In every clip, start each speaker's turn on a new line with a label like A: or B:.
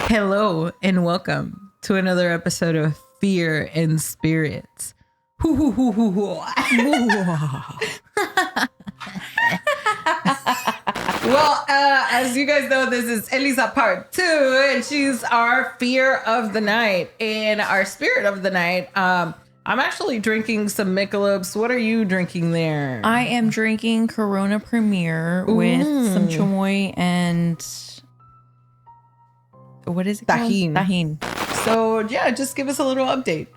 A: Hello and welcome to another episode of Fear and Spirits. Well, as you guys know, this is Elissa part 2, and she's our fear of the night and our spirit of the night. I'm actually drinking some Michelob's. What are you drinking there?
B: I am drinking Corona Premier with some chamoy and what is it
A: Tajin.
B: called? Tajin.
A: So yeah, just give us a little update.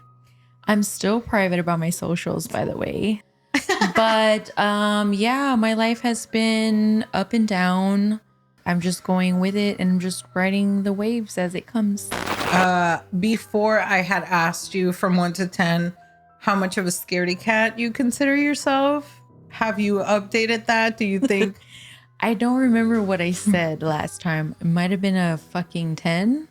B: I'm still private about my socials, by the way. But yeah, my life has been up and down. I'm just going with it and just riding the waves as it comes.
A: Before I had asked you from 1 to 10 how much of a scaredy cat you consider yourself. Have you updated that? Do you think?
B: I don't remember what I said last time. It might have been a fucking 10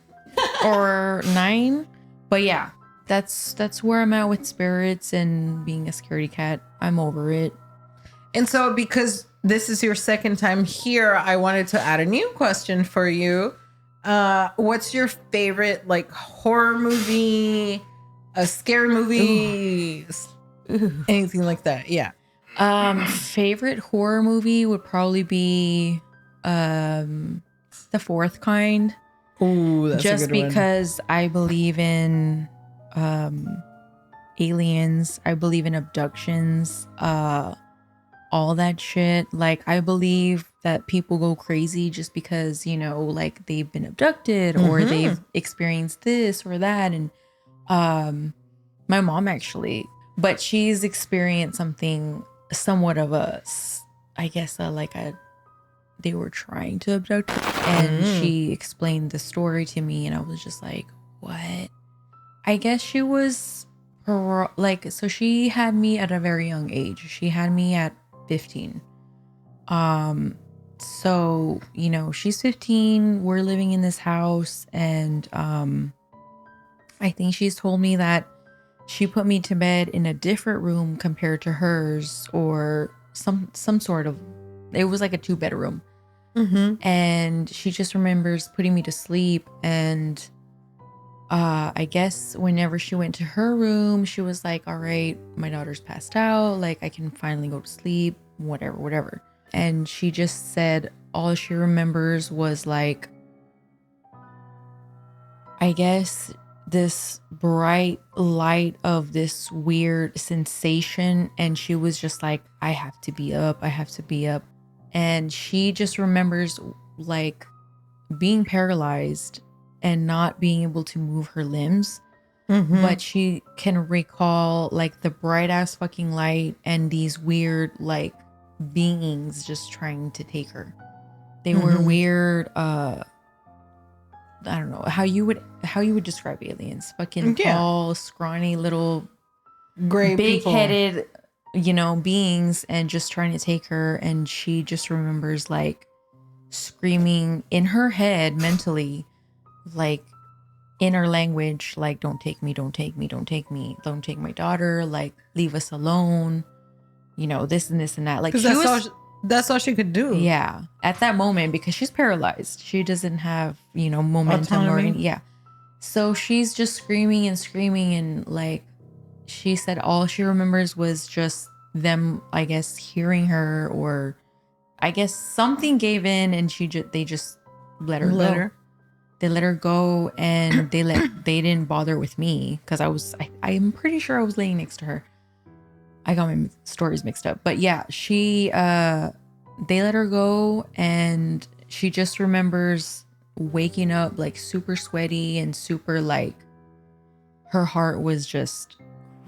B: or 9. But yeah, that's where I'm at with spirits and being a scaredy cat. I'm over it.
A: And so because this is your second time here, I wanted to add a new question for you. What's your favorite like horror movie, a scary movie, anything like that? Yeah.
B: Favorite horror movie would probably be The Fourth Kind.
A: Ooh, that's
B: just
A: a good
B: because I believe in aliens, I believe in abductions, all that shit. Like, I believe that people go crazy just because, you know, like they've been abducted or they've experienced this or that. And my mom actually, but she's experienced something somewhat of they were trying to abduct her, and she explained the story to me, and I was just like, what? I guess she was so she had me at a very young age. She had me at 15. So, you know, she's 15, we're living in this house, and I think she's told me that she put me to bed in a different room compared to hers, or some sort of, it was like a 2-bedroom. And she just remembers putting me to sleep. And I guess whenever she went to her room, she was like, all right, my daughter's passed out. Like, I can finally go to sleep, whatever. And she just said all she remembers was like, I guess this bright light of this weird sensation, and she was just like, I have to be up. And she just remembers like being paralyzed and not being able to move her limbs, but she can recall like the bright ass fucking light and these weird like beings just trying to take her. They were weird, I don't know how you would describe aliens. Fucking tall, scrawny, little
A: gray,
B: big-headed, you know, beings, and just trying to take her. And she just remembers like screaming in her head mentally, like in her language, like, don't take me, don't take my daughter, like, leave us alone, you know, this and this and that. Like,
A: that's all she could do.
B: Yeah, at that moment, because she's paralyzed. She doesn't have, you know, momentum or any, so she's just screaming, and like she said all she remembers was just them, I guess, hearing her, or I guess something gave in, and they just let her go. They let her go, and they didn't bother with me because I'm pretty sure I was laying next to her. I got my stories mixed up, but yeah, they let her go, and she just remembers waking up like super sweaty and super like her heart was just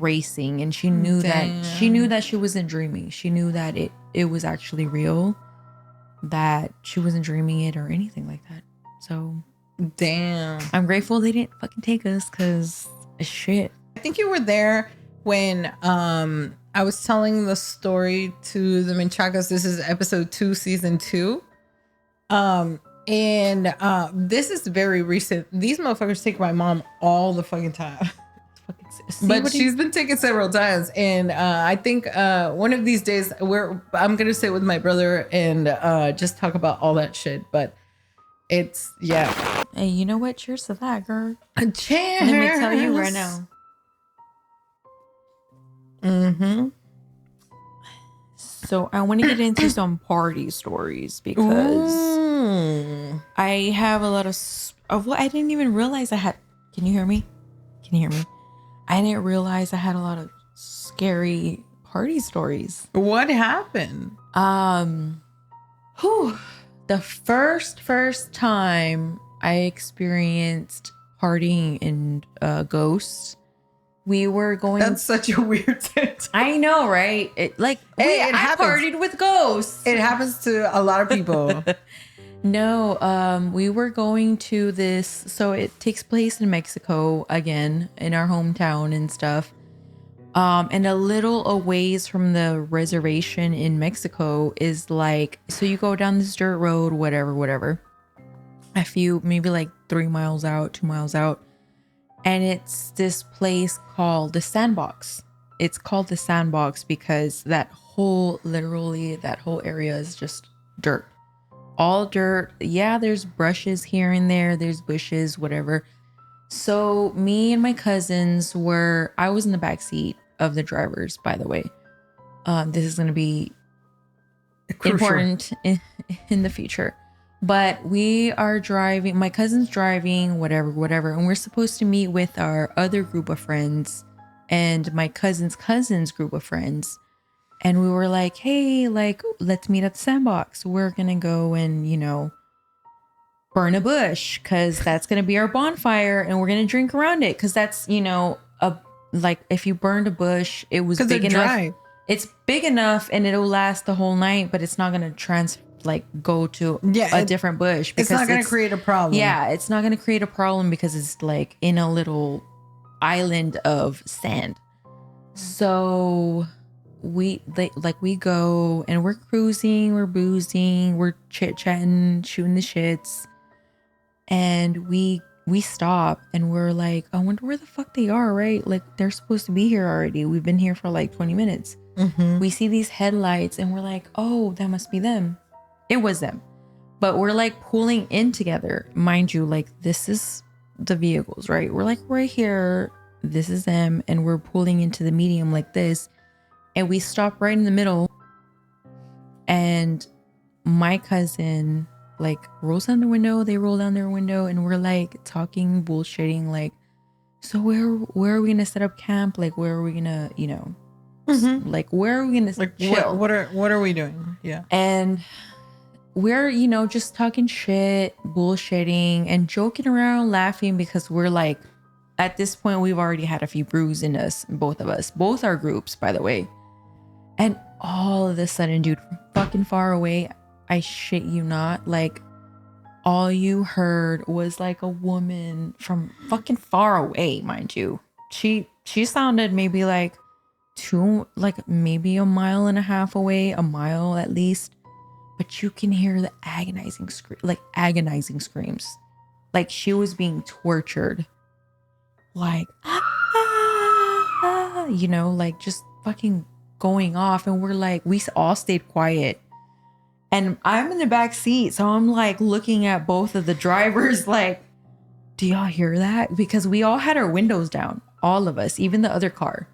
B: racing, and she knew that she wasn't dreaming. She knew that it was actually real, that she wasn't dreaming it or anything like that. So
A: damn,
B: I'm grateful they didn't fucking take us, because shit.
A: I think you were there when I was telling the story to the Menchakas. This is episode 2, season 2. And this is very recent. These motherfuckers take my mom all the fucking time. But she's been taken several times. And I think one of these days I'm going to sit with my brother and just talk about all that shit. But it's, yeah.
B: Hey, you know what? Cheers to that, girl.
A: Cheers.
B: Let me tell you right now.
A: Mm-hmm.
B: So I want to get into some party stories because I have a lot of what I didn't even realize I had. Can you hear me? Can you hear me? I didn't realize I had a lot of scary party stories.
A: What happened?
B: The first time I experienced partying in Ghosts, we were going.
A: That's such a weird sentence.
B: I know, right? I partied with ghosts.
A: It happens to a lot of people.
B: No, we were going to this. So it takes place in Mexico again, in our hometown and stuff. And a little a ways from the reservation in Mexico is like, so you go down this dirt road, whatever. A few, maybe like 3 miles out, 2 miles out. And it's this place called the Sandbox. It's called the Sandbox because that whole area is just dirt. All dirt. Yeah, there's brushes here and there. There's bushes, whatever. So me and my cousins I was in the back seat of the drivers, by the way. This is going to be important in the future. But we are driving, my cousin's driving, whatever. And we're supposed to meet with our other group of friends and my cousin's group of friends. And we were like, hey, like, let's meet at the Sandbox. We're going to go and, burn a bush because that's going to be our bonfire. And we're going to drink around it because that's, if you burned a bush, it was big enough. Dry. It's big enough and it'll last the whole night, but it's not going to go to a different bush because
A: it's not going to create a problem.
B: Yeah, it's not going to create a problem because it's like in a little island of sand. So we go and we're cruising, we're boozing, we're chit-chatting, shooting the shits. And we stop and we're like, I wonder where the fuck they are, right? Like they're supposed to be here already. We've been here for like 20 minutes. Mm-hmm. We see these headlights and we're like, oh, that must be them. It was them. But we're like pulling in together. Mind you, like this is the vehicles, right? We're like right here. This is them. And we're pulling into the medium like this. And we stop right in the middle. And my cousin like rolls down the window. They roll down their window. And we're like talking, bullshitting. Like, so where are we going to set up camp? Like, where are we going to, mm-hmm. like, where are we going to
A: like,
B: chill?
A: What are we doing? Yeah.
B: And we're, just talking shit, bullshitting and joking around, laughing because we're like, at this point, we've already had a few brews in us, both of us, both our groups, by the way. And all of a sudden, dude, from fucking far away, I shit you not, like all you heard was like a woman from fucking far away, mind you. She sounded maybe like maybe a mile and a half away, a mile at least. But you can hear the agonizing screams. Like she was being tortured. Like, like just fucking going off. And we're like, we all stayed quiet. And I'm in the back seat. So I'm like looking at both of the drivers like, do y'all hear that? Because we all had our windows down. All of us, even the other car.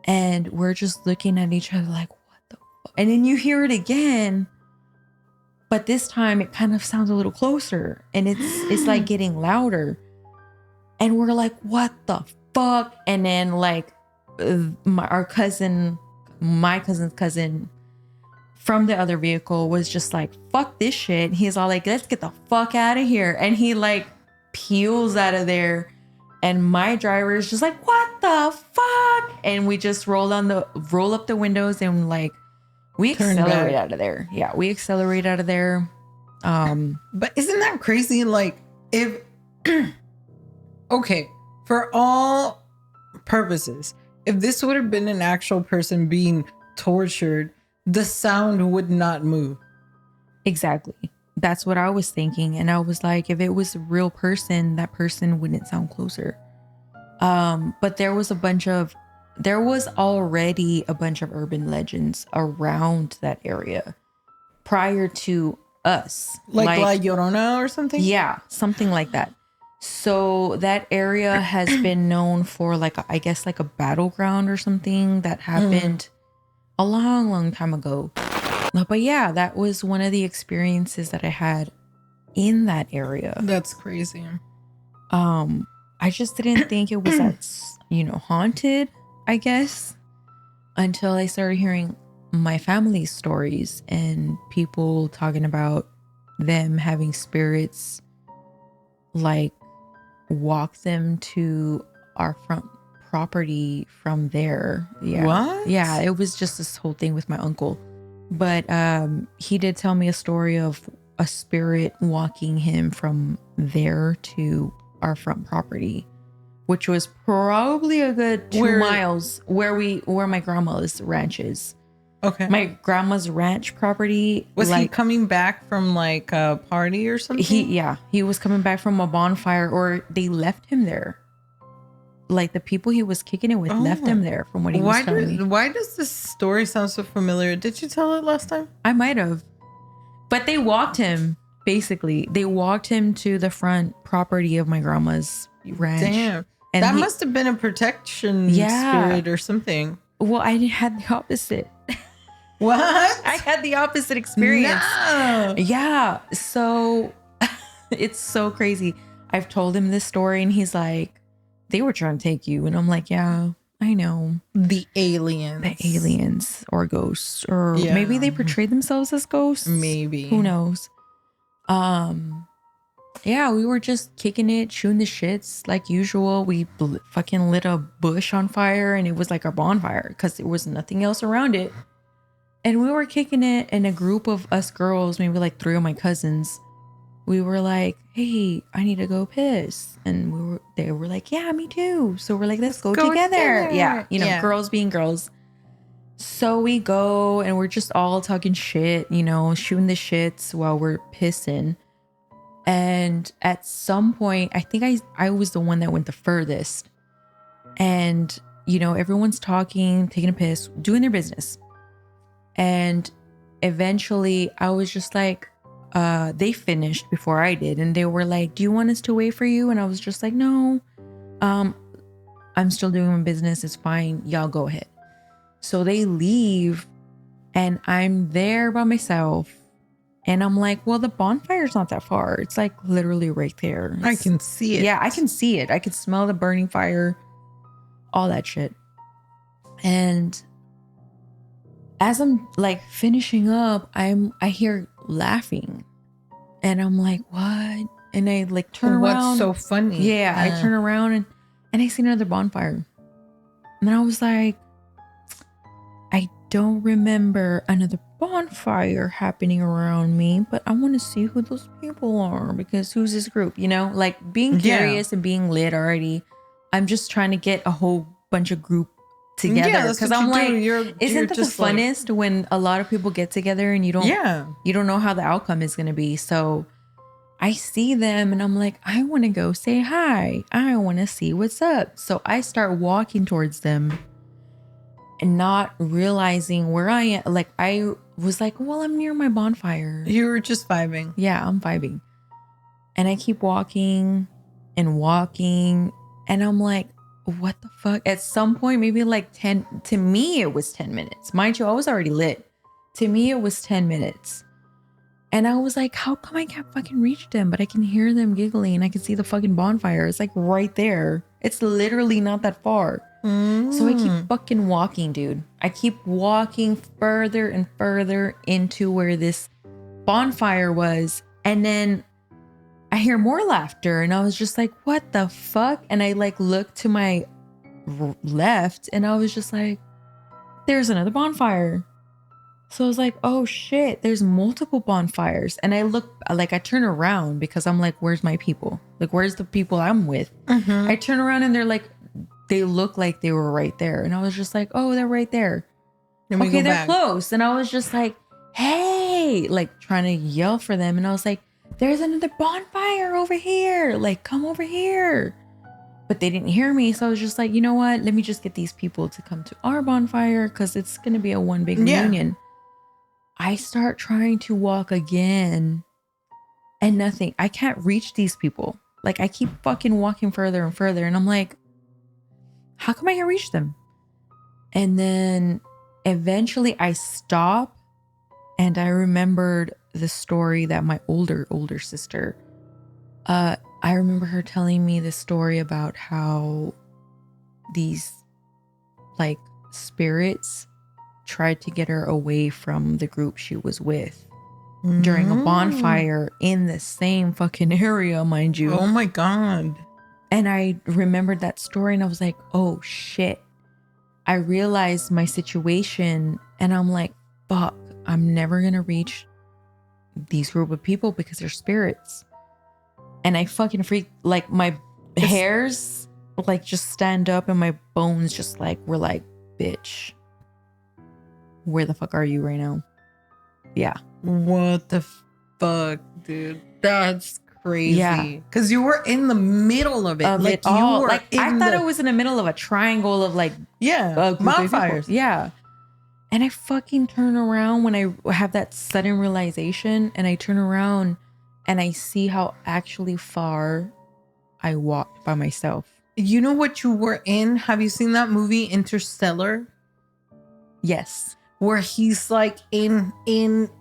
B: And we're just looking at each other like, what the fuck? And then you hear it again. But this time it kind of sounds a little closer. And it's like getting louder. And we're like, what the fuck? And then like my cousin's cousin from the other vehicle was just like, fuck this shit. He's all like, let's get the fuck out of here. And he like peels out of there. And my driver is just like, what the fuck? And we just roll up the windows and like, we accelerate out of there. Yeah, we accelerate out of there.
A: But isn't that crazy? Like if, okay, for all purposes, if this would have been an actual person being tortured, the sound would not move.
B: Exactly. That's what I was thinking. And I was like, if it was a real person, that person wouldn't sound closer. But there was already a bunch of urban legends around that area prior to us.
A: Like La Llorona or something?
B: Yeah, something like that. So that area has been known for I guess like a battleground or something that happened a long, long time ago. But yeah, that was one of the experiences that I had in that area.
A: That's crazy.
B: I just didn't think it was that, haunted, I guess, until I started hearing my family's stories and people talking about them having spirits walk them to our front property from there. Yeah.
A: What?
B: Yeah, it was just this whole thing with my uncle. But he did tell me a story of a spirit walking him from there to our front property, which was probably a good 2 miles where my grandma's ranch is.
A: Okay.
B: My grandma's ranch property.
A: Was he coming back from a party or something?
B: He was coming back from a bonfire, or they left him there. The people he was kicking it with left him there, from what he was telling me.
A: Why does this story sound so familiar? Did you tell it last time?
B: I might have. But they walked him, basically. They walked him to the front property of my grandma's ranch.
A: Damn. And that must have been a protection spirit or something.
B: Well, I had the opposite.
A: What?
B: I had the opposite experience.
A: No.
B: Yeah. So it's so crazy. I've told him this story and he's like, they were trying to take you. And I'm like, yeah, I know.
A: The aliens.
B: The aliens or ghosts. Or maybe they portrayed themselves as ghosts.
A: Maybe.
B: Who knows? Yeah, we were just kicking it, shooting the shits like usual. We fucking lit a bush on fire and it was like our bonfire because there was nothing else around it. And we were kicking it, and a group of us girls, maybe 3 of my cousins, we were like, hey, I need to go piss. And they were like, yeah, me too. So we're like, let's go together. Yeah, girls being girls. So we go and we're just all talking shit, shooting the shits while we're pissing. And at some point, I think I was the one that went the furthest. And, everyone's talking, taking a piss, doing their business. And eventually I was just like, they finished before I did. And they were like, do you want us to wait for you? And I was just like, no, I'm still doing my business. It's fine. Y'all go ahead. So they leave and I'm there by myself. And I'm like, well, the bonfire's not that far. It's literally right there.
A: I can see it.
B: Yeah, I can see it. I can smell the burning fire, all that shit. And as I'm finishing up, I hear laughing, and I'm like, what? And I turn around.
A: What's so funny?
B: Yeah, I turn around and I see another bonfire. And I was like, I don't remember another bonfire happening around me, but I want to see who those people are, because who's this group? Being curious and being lit already. I'm just trying to get a whole bunch of group together, because I'm like, isn't that the funnest when a lot of people get together and you don't know how the outcome is going to be. So I see them and I'm like, I want to go say hi. I want to see what's up. So I start walking towards them and not realizing where I am. I was like, well, I'm near my bonfire.
A: You were just vibing.
B: Yeah, I'm vibing. And I keep walking and walking, and I'm like, what the fuck? At some point, maybe 10, to me, it was 10 minutes. Mind you, I was already lit. To me, it was 10 minutes. And I was like, how come I can't fucking reach them? But I can hear them giggling and I can see the fucking bonfire. It's right there. It's literally not that far. So I keep fucking walking, dude. I keep walking further and further into where this bonfire was. And then I hear more laughter, and I was just like, what the fuck? And I looked to my left, and I was just like, there's another bonfire. So I was like, oh shit, there's multiple bonfires. And I look, I turn around because I'm like, where's my people? Where's the people I'm with? I turn around and they look like they were right there. And I was just like, oh, they're right there. Okay, they're close. And I was just like, hey, trying to yell for them. And I was like, there's another bonfire over here. Come over here. But they didn't hear me. So I was just like, you know what? Let me just get these people to come to our bonfire, because it's going to be a one big reunion. I start trying to walk again and nothing. I can't reach these people. Like, I keep fucking walking further and further. And I'm like, how come I can't reach them? And then eventually I stop. And I remembered the story that my older sister, I remember her telling me the story about how these like spirits tried to get her away from the group she was with during a bonfire in the same fucking area, mind you.
A: Oh my God.
B: And I remembered that story and I was like, oh shit. I realized my situation and I'm like, fuck, I'm never going to reach these group of people because they're spirits. And I fucking freak, like my hairs like just stand up and my bones just like were like, bitch, where the fuck are you right now? Yeah.
A: What the fuck, dude? That's crazy.
B: Yeah.
A: Because you were in the middle of it.
B: Of
A: like
B: it all.
A: You were
B: like I thought it was in the middle of a triangle of like
A: bonfires.
B: Yeah. And I fucking turn around when I have that sudden realization and I turn around and I see how actually far I walked by myself.
A: You know what you were in? Have you seen that movie Interstellar?
B: Yes.
A: Where he's like in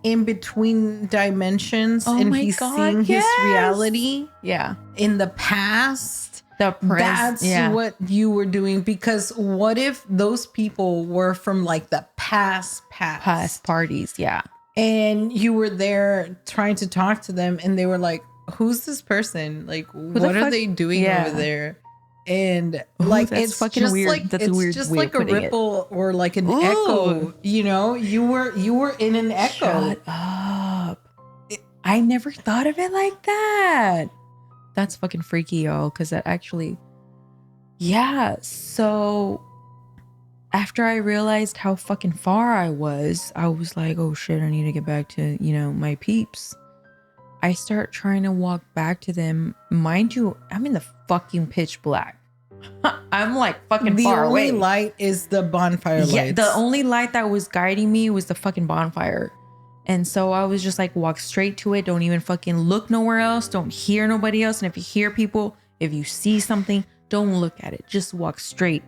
A: between dimensions and he's seeing his reality.
B: Yeah.
A: In the past.
B: That's
A: what you were doing. Because what if those people were from like the past
B: parties? Yeah.
A: And you were there trying to talk to them and they were like, who's this person? Like, what are they doing over there? And like,
B: it's fucking
A: just
B: weird.
A: Like,
B: That's
A: it's
B: a weird
A: just
B: way
A: like
B: of
A: a ripple or like an echo, you know, you were in an echo.
B: Shut up. I never thought of it like that. That's fucking freaky, y'all. Cause that actually, yeah. So after I realized how fucking far I was like, oh shit, I need to get back to, you know, my peeps. I start trying to walk back to them. Mind you, I'm in the fucking pitch black. I'm like fucking far away.
A: The only light is the bonfire lights.
B: Yeah, the only light that was guiding me was the fucking bonfire. And so I was just like, walk straight to it. Don't even fucking look nowhere else. Don't hear nobody else. And if you hear people, if you see something, don't look at it. Just walk straight.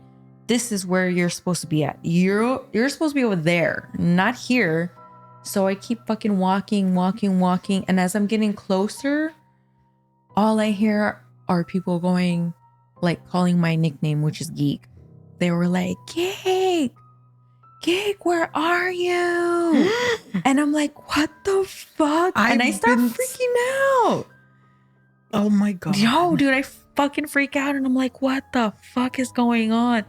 B: This is where you're supposed to be at. You're supposed to be over there, not here. So I keep fucking walking. And as I'm getting closer, all I hear are people going, like calling my nickname, which is Geek. They were like, Geek, where are you? And I'm like, what the fuck? And I start freaking out.
A: Oh my God.
B: Yo, dude, I fucking freak out. And I'm like, what the fuck is going on?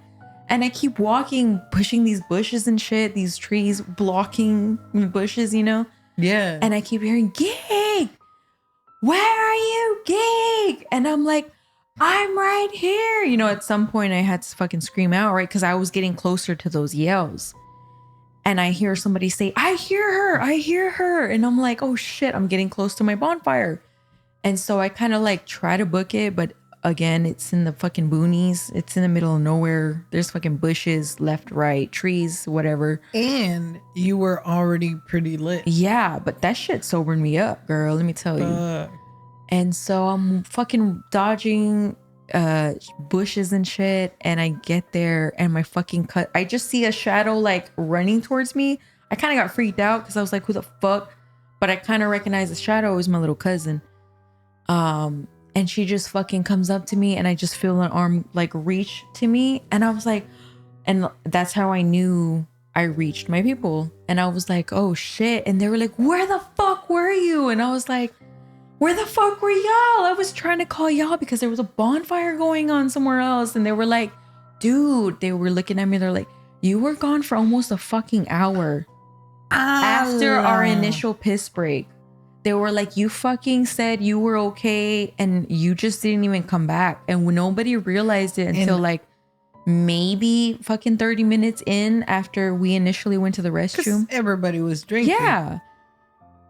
B: And I keep walking, pushing these bushes and shit, these trees blocking bushes, you know?
A: Yeah.
B: And I keep hearing, Geek, where are you, Geek? And I'm like, I'm right here. You know, at some point I had to fucking scream out, right? Because I was getting closer to those yells. And I hear somebody say, I hear her. And I'm like, oh shit, I'm getting close to my bonfire. And so I kind of like try to book it. But again, it's in the fucking boonies. It's in the middle of nowhere. There's fucking bushes, left, right, trees, whatever.
A: And you were already pretty lit.
B: Yeah, but that shit sobered me up, girl. Let me tell you. And so I'm fucking dodging bushes and shit. And I get there and my fucking I just see a shadow like running towards me. I kind of got freaked out because I was like, who the fuck? But I kind of recognize the shadow is my little cousin. And she just fucking comes up to me and I just feel an arm like reach to me. And I was like, and that's how I knew I reached my people. And I was like, oh shit. And they were like, where the fuck were you? And I was like, where the fuck were y'all? I was trying to call y'all because there was a bonfire going on somewhere else. And they were like, dude, they were looking at me. They're like, you were gone for almost a fucking hour after our initial piss break. They were like, you fucking said you were okay and you just didn't even come back. And nobody realized it until like maybe fucking 30 minutes in after we initially went to the restroom.
A: Everybody was drinking.
B: Yeah.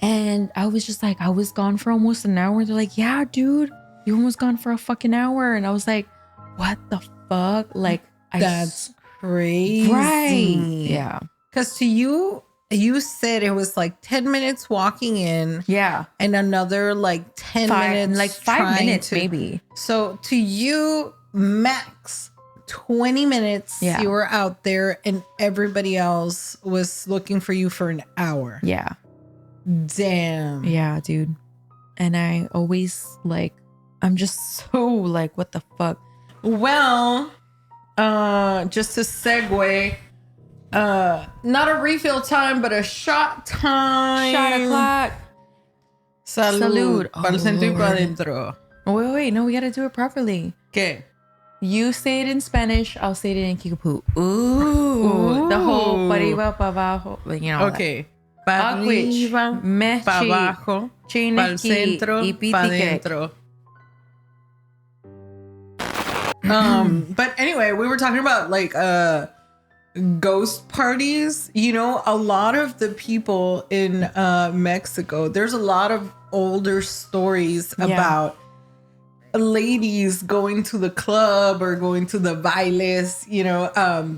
B: And I was just like, I was gone for almost an hour. They're like, yeah, dude, you almost gone for a fucking hour. And I was like, what the fuck? Like,
A: that's crazy.
B: Right. Yeah.
A: Because to you, You said it was like 10 minutes walking in.
B: Yeah.
A: And another like 10 minutes.
B: Like 5 minutes, maybe.
A: So to you, max 20 minutes you were out there and everybody else was looking for you for an hour.
B: Yeah.
A: Damn.
B: Yeah, dude. And I always like, I'm just so like, what the fuck?
A: Well, just to segue, not a refill time, but a shot time.
B: Shot o'clock.
A: Salud.
B: Oh,
A: Para el centro y para
B: Lord.
A: adentro.
B: Wait. No, we got to do it properly.
A: Okay.
B: You say it in Spanish. I'll say it in Kickapoo. Ooh. The whole pa arriba, pa abajo. You know.
A: Okay. Pa arriba, pa abajo, pa el centro, pa adentro. But anyway, we were talking about like ghost parties. You know, a lot of the people in Mexico, there's a lot of older stories about ladies going to the club or going to the bailes, you know,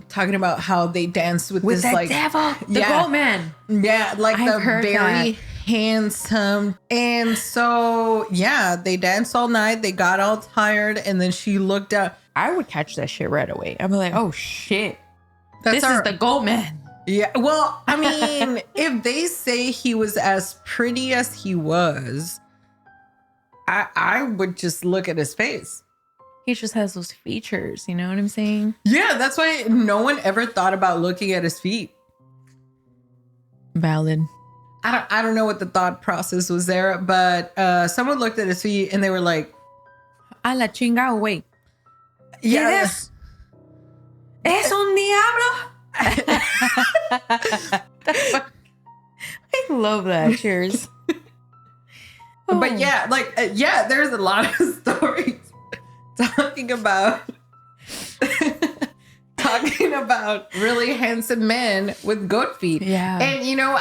A: talking about how they danced with this like
B: devil, the goat man.
A: Yeah, like
B: I've
A: the
B: heard
A: very
B: that.
A: handsome. And so yeah, they danced all night, they got all tired, and then she looked out.
B: I would catch that shit right away. I'm like, oh shit.
A: This
B: is the goat man.
A: Yeah, well, I mean, if they say he was as pretty as he was, I would just look at his face.
B: He just has those features, you know what I'm saying?
A: Yeah, that's why no one ever thought about looking at his feet.
B: Valid.
A: I don't know what the thought process was there, but someone looked at his feet and they were like,
B: A la chingada, wait.
A: yeah.
B: Es un diablo. I love that. Cheers.
A: But yeah, like, there's a lot of stories talking about really handsome men with goat feet.
B: Yeah.
A: And you know,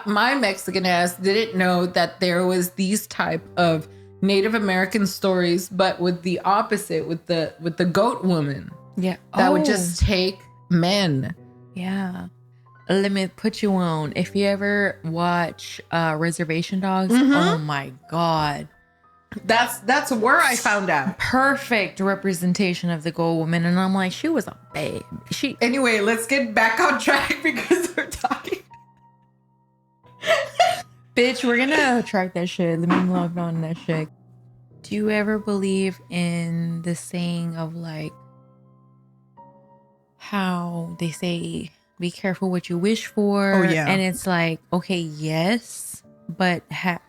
A: my Mexican ass didn't know that there was these type of Native American stories, but with the opposite, with the goat woman.
B: Yeah.
A: That would just take men.
B: Yeah. Let me put you on. If you ever watch Reservation Dogs, oh my God.
A: That's where I found out.
B: Perfect representation of the gold woman. And I'm like, she was a babe.
A: Anyway, let's get back on track because we're talking.
B: Bitch, we're gonna track that shit. Let me log on that shit. Do you ever believe in the saying of like how they say be careful what you wish for?
A: Oh, yeah.
B: And it's like, okay, yes, but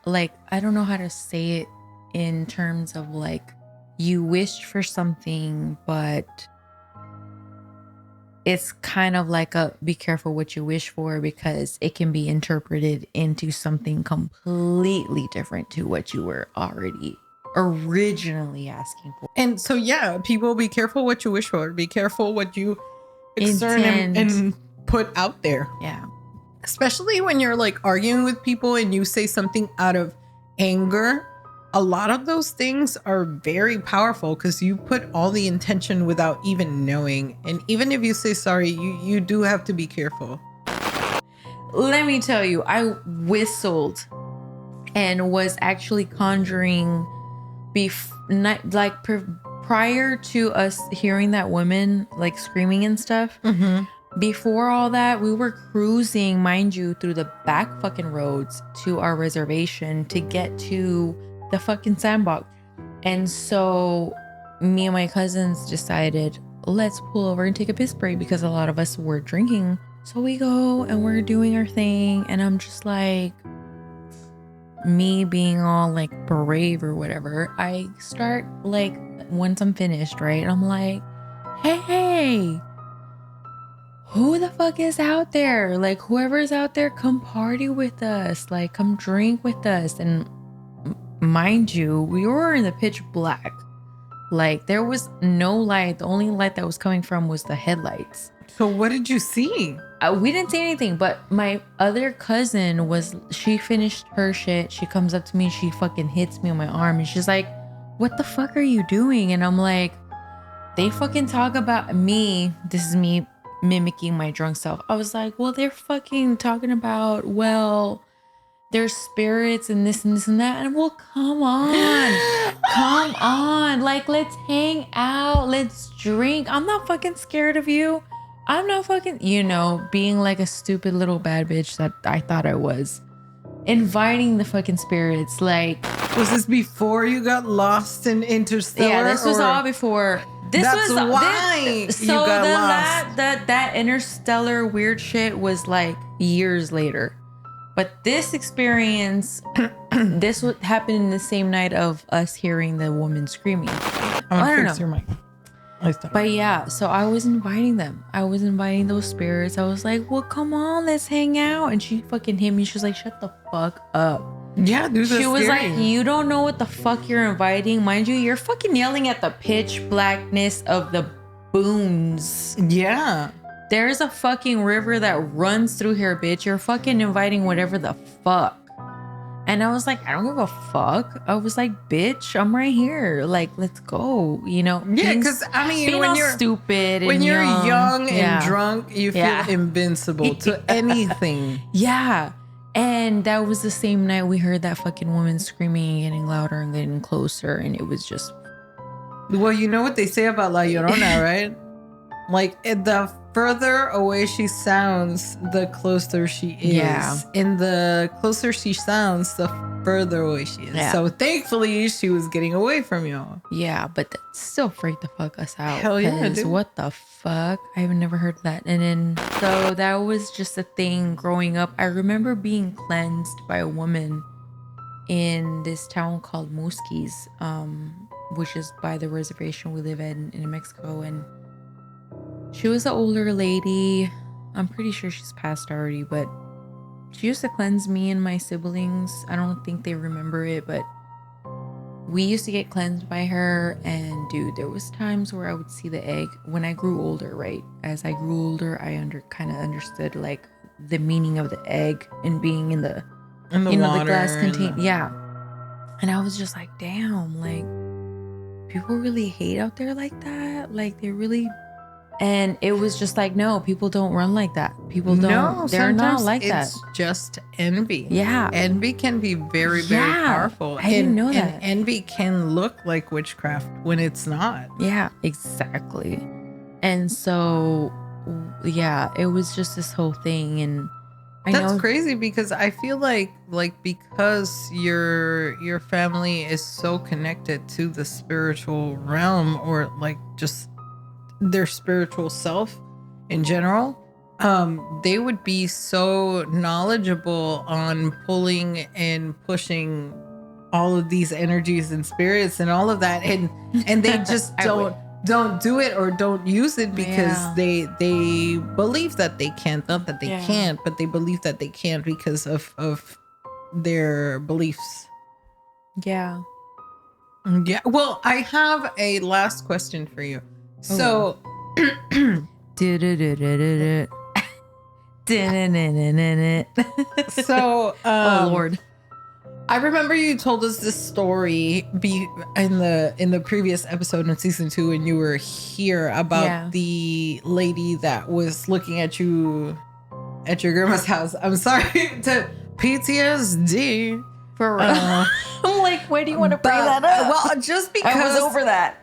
B: like I don't know how to say it in terms of like you wished for something, but it's kind of like a be careful what you wish for because it can be interpreted into something completely different to what you were already originally asking for.
A: And so, yeah, people, be careful what you wish for. Be careful what you exert and put out there.
B: Yeah.
A: Especially when you're like arguing with people and you say something out of anger. A lot of those things are very powerful because you put all the intention without even knowing. And even if you say sorry, you do have to be careful.
B: Let me tell you, I whistled and was actually conjuring prior to us hearing that woman like screaming and stuff. Before all that, we were cruising, mind you, through the back fucking roads to our reservation to get to the fucking sandbox. And so me and my cousins decided, let's pull over and take a piss break because a lot of us were drinking. So we go and we're doing our thing. And I'm just like, me being all like brave or whatever, I start like, once I'm finished, right? I'm like, hey, who the fuck is out there? Like, whoever's out there, come party with us. Like, come drink with us. And mind you, we were in the pitch black. Like, there was no light. The only light that was coming from was the headlights.
A: So what did you see?
B: We didn't see anything, but my other cousin she finished her shit. She comes up to me, she fucking hits me on my arm and she's like, what the fuck are you doing? And I'm like, they fucking talk about me. This is me mimicking my drunk self. I was like, well, they're fucking talking about, well, their spirits and this and this and that. And well, come on. Come on. Like, let's hang out. Let's drink. I'm not fucking scared of you. I'm not fucking, being like a stupid little bad bitch that I thought I was. Inviting the fucking spirits. Like,
A: was this before you got lost in Interstellar?
B: Yeah, this was all before.
A: That's why you got lost.
B: That Interstellar weird shit was like years later. But this experience, this would happen in the same night of us hearing the woman screaming.
A: I'm gonna fix your mic.
B: But yeah, so I was inviting them. I was inviting those spirits. I was like, well, come on, let's hang out. And she fucking hit me. She was like, shut the fuck up.
A: Yeah, dude.
B: She was like, you don't know what the fuck you're inviting. Mind you, you're fucking yelling at the pitch blackness of the boons.
A: Yeah.
B: There's a fucking river that runs through here, bitch. You're fucking inviting whatever the fuck. And I was like, I don't give a fuck. I was like, bitch, I'm right here. Like, let's go.
A: Yeah, because I mean,
B: when you're stupid,
A: when you're young and
B: yeah.
A: drunk, you feel invincible to anything.
B: Yeah. And that was the same night we heard that fucking woman screaming and getting louder and getting closer. And it was just.
A: Well, you know what they say about La Llorona, right? Like, the further away she sounds, the closer she is.
B: Yeah.
A: And the closer she sounds, the further away she is. Yeah. So thankfully, she was getting away from you.
B: Yeah, but that still freaked the fuck us out.
A: Hell yeah, dude.
B: What the fuck? I've never heard that. And then, so that was just a thing growing up. I remember being cleansed by a woman in this town called Musquis, which is by the reservation we live in Mexico. And she was an older lady. I'm pretty sure she's passed already, but she used to cleanse me and my siblings. I don't think they remember it, but we used to get cleansed by her. And dude, there was times where I would see the egg when I grew older, right? As I grew older, I kind of understood like the meaning of the egg and being in the
A: water,
B: the glass container. Yeah. And I was just like, damn, like people really hate out there like that. Like they really. And it was just like, no, people don't run like that. People don't. No, they're not like that.
A: It's just envy.
B: Yeah.
A: Envy can be very, very powerful.
B: I didn't know that.
A: And envy can look like witchcraft when it's not.
B: Yeah, exactly. And so, yeah, it was just this whole thing. And
A: that's crazy because I feel like because your family is so connected to the spiritual realm or like just their spiritual self in general, they would be so knowledgeable on pulling and pushing all of these energies and spirits and all of that, and they just don't do it or don't use it because they believe that they can't, not that they can't, but they believe that they can't because of their beliefs.
B: Yeah.
A: Well, I have a last question for you. So,
B: so oh Lord,
A: I remember you told us this story in the previous episode in season 2 when you were here about the lady that was looking at you at your grandma's house. I'm sorry to PTSD.
B: For real. I'm like, why do you want to bring that up?
A: Well, just because
B: I was over that.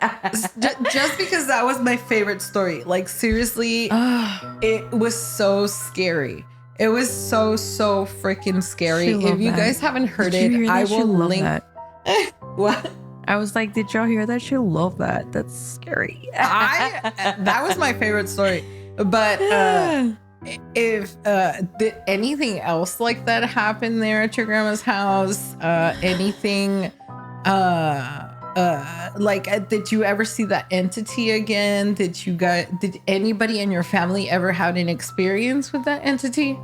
A: just because that was my favorite story. Like seriously, it was so scary. It was so freaking scary. If you guys haven't heard it, I will link. What?
B: I was like, did y'all hear that? She'll love that. That's scary.
A: That was my favorite story. But if anything else like that happened there at your grandma's house, anything like did you ever see that entity again? Did anybody in your family ever had an experience with that entity?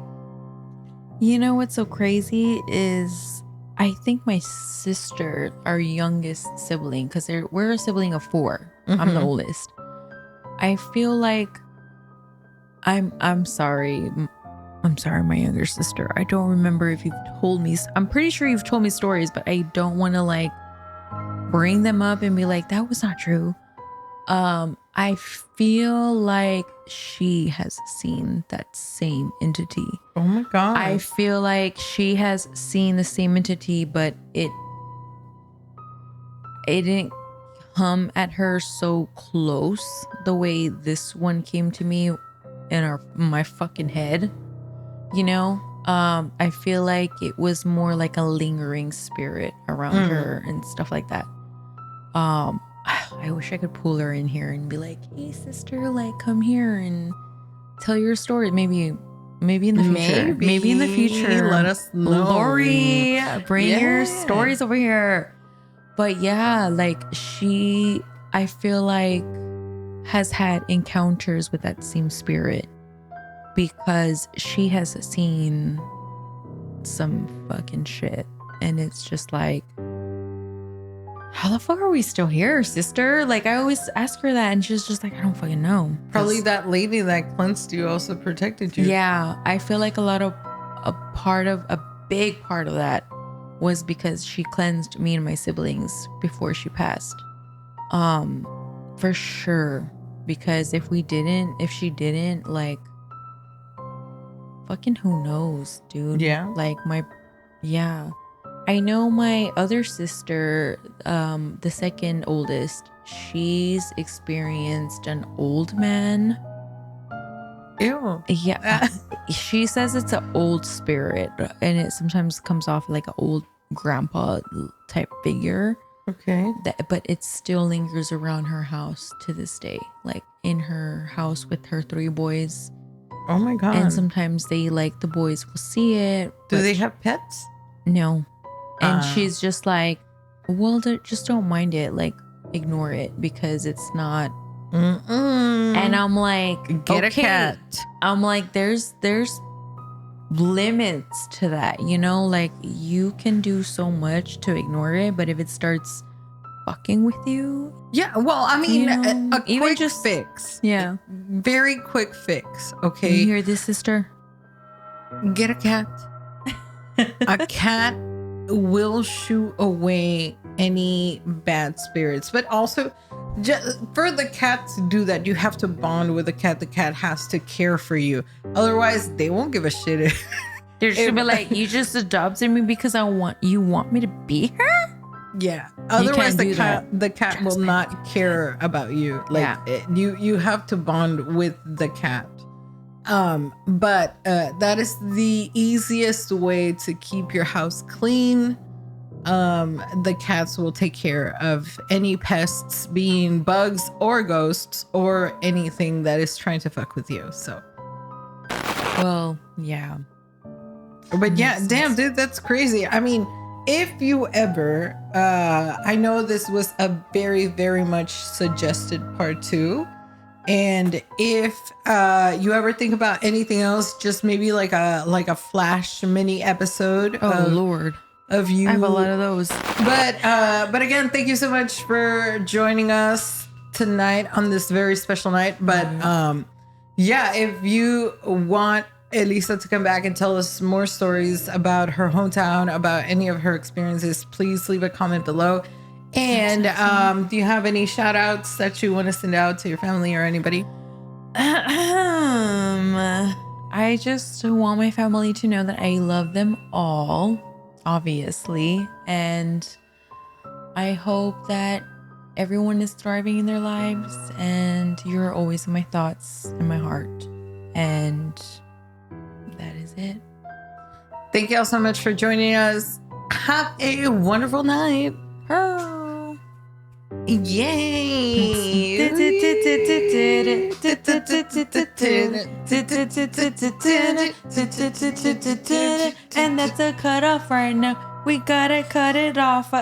B: You know what's so crazy is I think my sister, our youngest sibling, because we're a sibling of 4. Mm-hmm. I'm the oldest. I feel like I'm sorry. I'm sorry, my younger sister. I don't remember if you've told me. I'm pretty sure you've told me stories, but I don't want to like bring them up and be like, that was not true. I feel like she has seen that same entity.
A: Oh my God.
B: I feel like she has seen the same entity, but it didn't come at her so close the way this one came to me in my fucking head. You know? I feel like it was more like a lingering spirit around her and stuff like that. I wish I could pull her in here and be like, hey sister, like come here and tell your story. Maybe in the future. Maybe in the future.
A: Let us know.
B: Lori, bring your stories over here. But yeah, like I feel like has had encounters with that same spirit because she has seen some fucking shit. And it's just like, how the fuck are we still here, sister? Like, I always ask her that, and she's just like, I don't fucking know.
A: Probably that lady that cleansed you also protected you.
B: Yeah, I feel like a big part of that was because she cleansed me and my siblings before she passed. For sure. Because if she didn't, like, fucking who knows, dude?
A: Yeah.
B: Like, I know my other sister, the second oldest, she's experienced an old man.
A: Ew.
B: Yeah. She says it's an old spirit, and it sometimes comes off like an old grandpa type figure.
A: Okay.
B: But it still lingers around her house to this day, like in her house with her 3 boys.
A: Oh my God.
B: And sometimes the boys will see it.
A: Do they have pets?
B: No. And she's just like, well, just don't mind it. Like, ignore it because it's not. And I'm like,
A: get a cat.
B: I'm like, there's limits to that, you know? Like, you can do so much to ignore it, but if it starts fucking with you.
A: Yeah, well, I mean,
B: you know,
A: a quick fix.
B: Yeah.
A: Very quick fix, okay?
B: You hear this, sister?
A: Get a cat. A cat will shoo away any bad spirits, but also for the cat to do that, you have to bond with the cat. The cat has to care for you, otherwise they won't give a shit.
B: They're just gonna be like, you just adopted me because you want me to be here.
A: Yeah, otherwise the cat will not care about you. Like, you have to bond with the cat. But that is the easiest way to keep your house clean. The cats will take care of any pests, being bugs or ghosts or anything that is trying to fuck with you. So,
B: well, yeah.
A: But yeah, damn, dude, that's crazy. I mean, if you ever, I know this was a very, very much suggested part 2. And if you ever think about anything else, just maybe like a flash mini episode.
B: Oh Lord,
A: of you.
B: I have a lot of those.
A: But again, thank you so much for joining us tonight on this very special night. But yeah, if you want Elissa to come back and tell us more stories about her hometown, about any of her experiences, please leave a comment below. And do you have any shout outs that you want to send out to your family or anybody?
B: I just want my family to know that I love them all, obviously. And I hope that everyone is thriving in their lives, and you're always in my thoughts and my heart. And that is it.
A: Thank you all so much for joining us. Have a wonderful night.
B: Oh.
A: Yay!
B: And that's a cut off right now. We gotta cut it off.